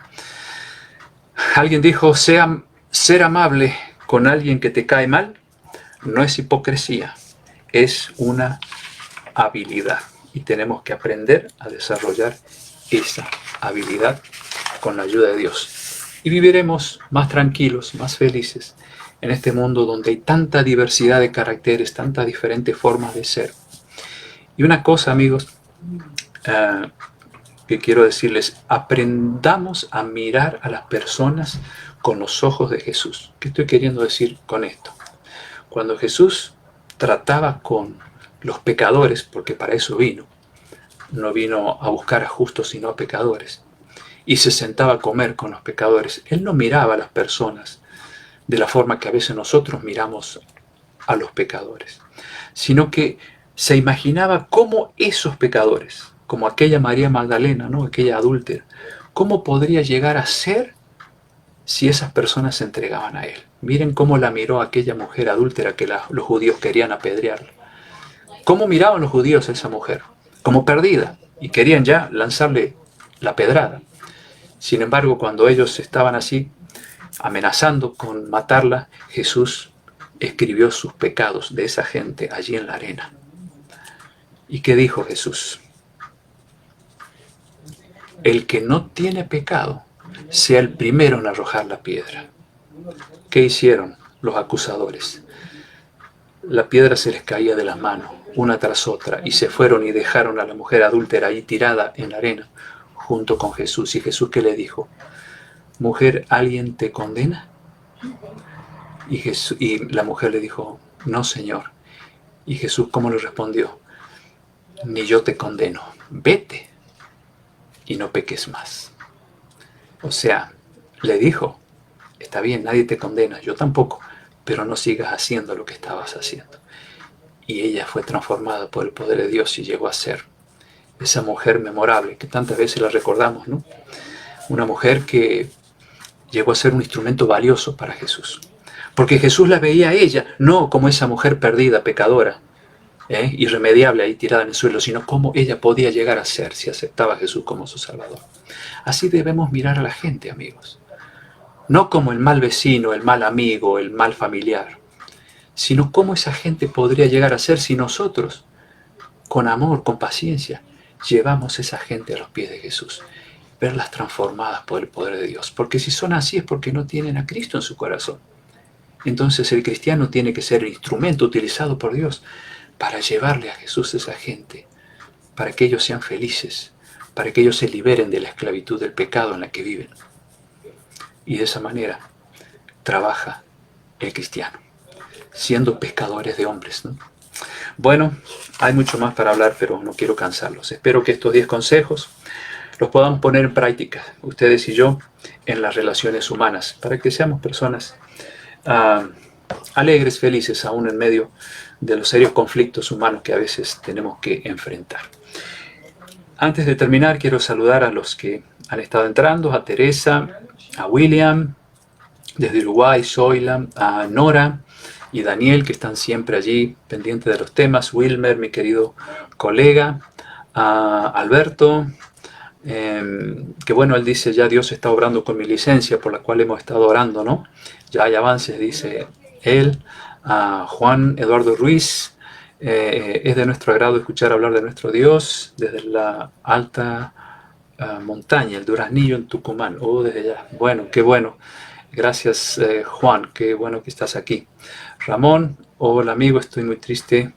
Alguien dijo, ser amable con alguien que te cae mal no es hipocresía, es una habilidad. Y tenemos que aprender a desarrollar esa habilidad con la ayuda de Dios. Y viviremos más tranquilos, más felices en este mundo donde hay tanta diversidad de caracteres, tantas diferentes formas de ser. Y una cosa, amigos, que quiero decirles, aprendamos a mirar a las personas con los ojos de Jesús. ¿Qué estoy queriendo decir con esto? Cuando Jesús trataba con los pecadores, porque para eso vino, no vino a buscar a justos sino a pecadores, y se sentaba a comer con los pecadores, Él no miraba a las personas de la forma que a veces nosotros miramos a los pecadores, sino que se imaginaba cómo esos pecadores, como aquella María Magdalena, ¿no? Aquella adúltera, cómo podría llegar a ser si esas personas se entregaban a Él. Miren cómo la miró aquella mujer adúltera que los judíos querían apedrearla. ¿Cómo miraban los judíos a esa mujer? Como perdida, y querían ya lanzarle la pedrada. Sin embargo, cuando ellos estaban así, amenazando con matarla, Jesús escribió sus pecados de esa gente allí en la arena. ¿Y qué dijo Jesús? El que no tiene pecado, sea el primero en arrojar la piedra. ¿Qué hicieron los acusadores? La piedra se les caía de las manos, una tras otra, y se fueron y dejaron a la mujer adúltera ahí tirada en la arena, junto con Jesús. ¿Y Jesús qué le dijo? Mujer, ¿alguien te condena? Y la mujer le dijo, no, Señor. Y Jesús, ¿cómo le respondió? Ni yo te condeno, vete y no peques más. O sea, le dijo, está bien, nadie te condena, yo tampoco, pero no sigas haciendo lo que estabas haciendo. Y ella fue transformada por el poder de Dios y llegó a ser esa mujer memorable que tantas veces la recordamos, ¿no? Una mujer que llegó a ser un instrumento valioso para Jesús. Porque Jesús la veía a ella, no como esa mujer perdida, pecadora, irremediable ahí tirada en el suelo, sino cómo ella podía llegar a ser si aceptaba a Jesús como su Salvador. Así debemos mirar a la gente, amigos. No como el mal vecino, el mal amigo, el mal familiar, sino cómo esa gente podría llegar a ser si nosotros, con amor, con paciencia, llevamos a esa gente a los pies de Jesús. Verlas transformadas por el poder de Dios. Porque si son así es porque no tienen a Cristo en su corazón. Entonces el cristiano tiene que ser el instrumento utilizado por Dios para llevarle a Jesús a esa gente, para que ellos sean felices, para que ellos se liberen de la esclavitud del pecado en la que viven. Y de esa manera trabaja el cristiano, siendo pescadores de hombres, ¿no? Bueno, hay mucho más para hablar, pero no quiero cansarlos. Espero que estos 10 consejos los podamos poner en práctica, ustedes y yo, en las relaciones humanas, para que seamos personas alegres, felices, aún en medio de los serios conflictos humanos que a veces tenemos que enfrentar. Antes de terminar, quiero saludar a los que han estado entrando, a Teresa, a William, desde Uruguay, Zoila, a Nora y Daniel, que están siempre allí pendientes de los temas, Wilmer, mi querido colega, a Alberto, que bueno, él dice, ya Dios está obrando con mi licencia, por la cual hemos estado orando, ¿no? Ya hay avances, dice él. A Juan Eduardo Ruiz, es de nuestro agrado escuchar hablar de nuestro Dios desde la alta montaña, el Duraznillo en Tucumán. Desde allá. Bueno, qué bueno. Gracias, Juan, qué bueno que estás aquí. Ramón, hola amigo, estoy muy triste.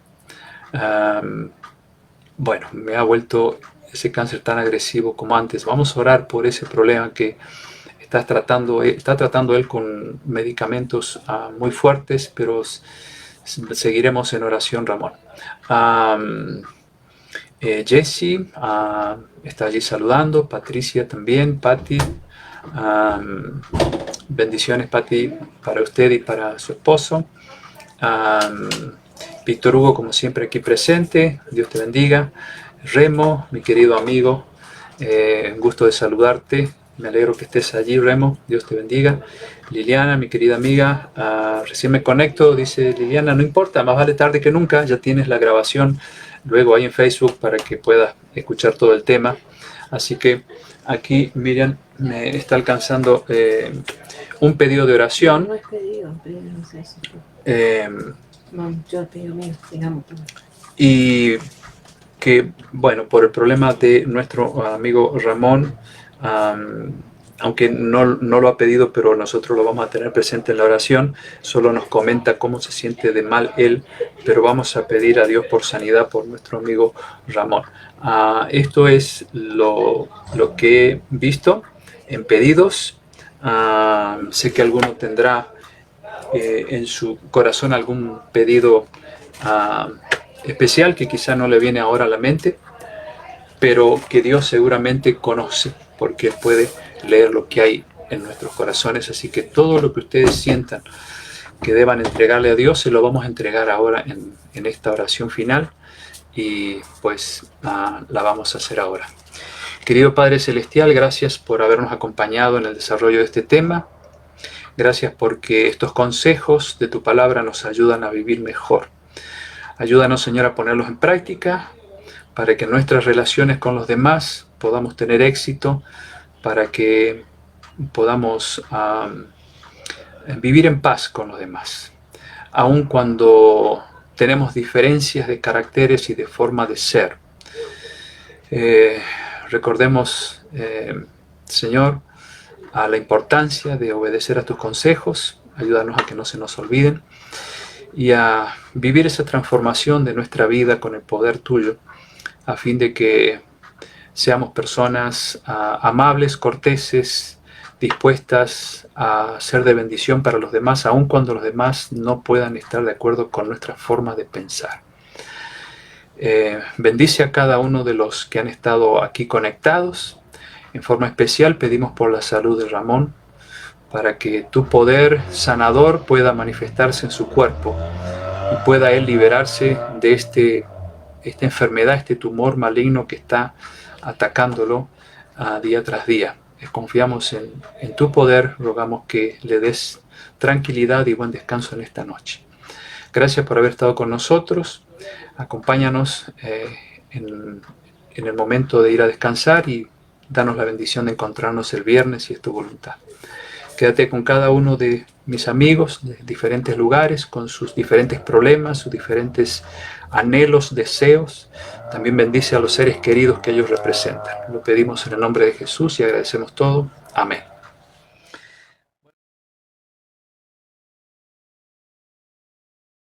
Bueno, me ha vuelto ese cáncer tan agresivo como antes. Vamos a orar por ese problema que está tratando él con medicamentos muy fuertes, pero seguiremos en oración, Ramón. Jessie está allí saludando, Patricia también, Patti. Bendiciones, Patti, para usted y para su esposo. Víctor Hugo, como siempre, aquí presente. Dios te bendiga. Remo, mi querido amigo, un gusto de saludarte. Me alegro que estés allí, Remo. Dios te bendiga. Liliana, mi querida amiga, recién me conecto, dice Liliana, no importa, más vale tarde que nunca. Ya tienes la grabación luego ahí en Facebook para que puedas escuchar todo el tema. Así que aquí Miriam me está alcanzando un pedido de oración. No es pedido, no sé si no, yo pido mío, digamos. Y que, bueno, por el problema de nuestro amigo Ramón, aunque no lo ha pedido, pero nosotros lo vamos a tener presente en la oración, solo nos comenta cómo se siente de mal él, pero vamos a pedir a Dios por sanidad por nuestro amigo Ramón. Esto es lo que he visto en pedidos. Sé que alguno tendrá en su corazón algún pedido especial que quizá no le viene ahora a la mente, pero que Dios seguramente conoce, porque Él puede leer lo que hay en nuestros corazones. Así que todo lo que ustedes sientan que deban entregarle a Dios, se lo vamos a entregar ahora en esta oración final, y pues la vamos a hacer ahora. Querido Padre Celestial, gracias por habernos acompañado en el desarrollo de este tema. Gracias porque estos consejos de tu palabra nos ayudan a vivir mejor. Ayúdanos, Señor, a ponerlos en práctica para que en nuestras relaciones con los demás podamos tener éxito, para que podamos vivir en paz con los demás. Aun cuando tenemos diferencias de caracteres y de forma de ser. Recordemos, Señor, a la importancia de obedecer a tus consejos. Ayúdanos a que no se nos olviden y a vivir esa transformación de nuestra vida con el poder tuyo, a fin de que seamos personas amables, corteses, dispuestas a ser de bendición para los demás, aun cuando los demás no puedan estar de acuerdo con nuestra forma de pensar. Bendice a cada uno de los que han estado aquí conectados. En forma especial pedimos por la salud de Ramón, para que tu poder sanador pueda manifestarse en su cuerpo y pueda él liberarse de esta enfermedad, este tumor maligno que está atacándolo día tras día. Confiamos en tu poder, rogamos que le des tranquilidad y buen descanso en esta noche. Gracias por haber estado con nosotros. Acompáñanos en el momento de ir a descansar y danos la bendición de encontrarnos el viernes si es tu voluntad. Quédate con cada uno de mis amigos de diferentes lugares, con sus diferentes problemas, sus diferentes anhelos, deseos. También bendice a los seres queridos que ellos representan. Lo pedimos en el nombre de Jesús y agradecemos todo. Amén.